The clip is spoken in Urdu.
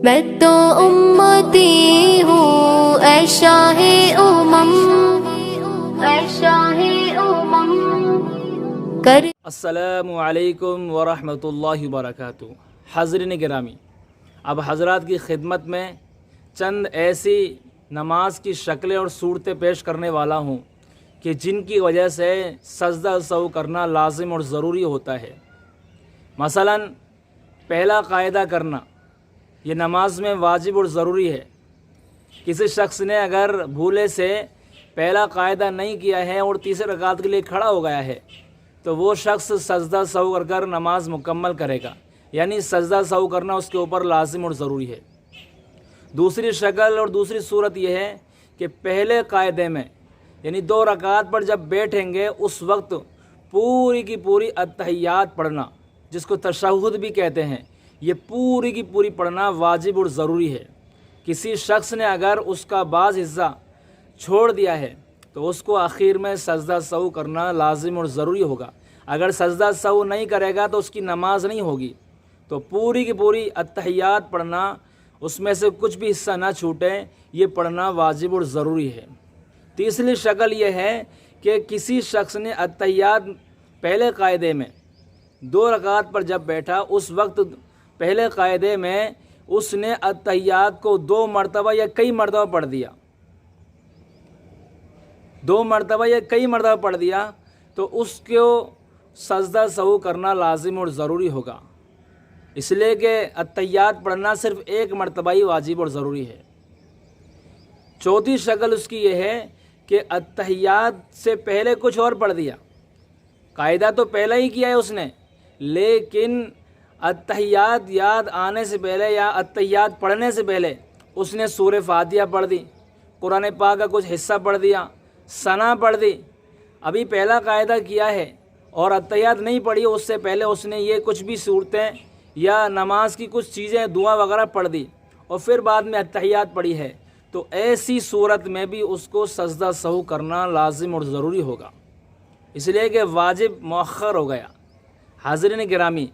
میں تو امتی ہوں اے شاہ امم، اے شاہ امم کر۔ السلام علیکم ورحمۃ اللہ وبرکاتہ۔ حاضرین گرامی، اب حضرات کی خدمت میں چند ایسی نماز کی شکلیں اور صورتیں پیش کرنے والا ہوں کہ جن کی وجہ سے سجدہ سہو کرنا لازم اور ضروری ہوتا ہے۔ مثلا پہلا قاعدہ کرنا یہ نماز میں واجب اور ضروری ہے۔ کسی شخص نے اگر بھولے سے پہلا قاعدہ نہیں کیا ہے اور تیسرے رکعت کے لیے کھڑا ہو گیا ہے تو وہ شخص سجدہ سہو کر کر نماز مکمل کرے گا، یعنی سجدہ سہو کرنا اس کے اوپر لازم اور ضروری ہے۔ دوسری شکل اور دوسری صورت یہ ہے کہ پہلے قاعدے میں یعنی 2 رکعت پر جب بیٹھیں گے اس وقت پوری کی پوری اتحیات پڑھنا، جس کو تشہد بھی کہتے ہیں، یہ پوری کی پوری پڑھنا واجب اور ضروری ہے۔ کسی شخص نے اگر اس کا بعض حصہ چھوڑ دیا ہے تو اس کو آخر میں سجدہ سہو کرنا لازم اور ضروری ہوگا۔ اگر سجدہ سہو نہیں کرے گا تو اس کی نماز نہیں ہوگی۔ تو پوری کی پوری اتحیات پڑھنا، اس میں سے کچھ بھی حصہ نہ چھوٹے، یہ پڑھنا واجب اور ضروری ہے۔ تیسری شکل یہ ہے کہ کسی شخص نے اتحیات پہلے قاعدے میں 2 رکعت پر جب بیٹھا اس وقت پہلے قاعدے میں اس نے اتحیات کو 2 مرتبہ یا کئی مرتبہ پڑھ دیا، 2 مرتبہ یا کئی مرتبہ پڑھ دیا تو اس کو سجدہ سہو کرنا لازم اور ضروری ہوگا، اس لیے کہ اتحیات پڑھنا صرف 1 مرتبہ ہی واجب اور ضروری ہے۔ چوتھی شکل اس کی یہ ہے کہ اتحیات سے پہلے کچھ اور پڑھ دیا، قاعدہ تو پہلا ہی کیا ہے اس نے، لیکن اتحیات یاد آنے سے پہلے یا اتحیات پڑھنے سے پہلے اس نے سورہ فاتحہ پڑھ دی، قرآن پاک کا کچھ حصہ پڑھ دیا، ثنا پڑھ دی۔ ابھی پہلا قاعدہ کیا ہے اور اتحیات نہیں پڑھی، اس سے پہلے اس نے یہ کچھ بھی صورتیں یا نماز کی کچھ چیزیں دعا وغیرہ پڑھ دی اور پھر بعد میں اتحیات پڑھی ہے، تو ایسی صورت میں بھی اس کو سجدہ سہو کرنا لازم اور ضروری ہوگا، اس لیے کہ واجب مؤخر ہو گیا۔ حاضرین گرامی،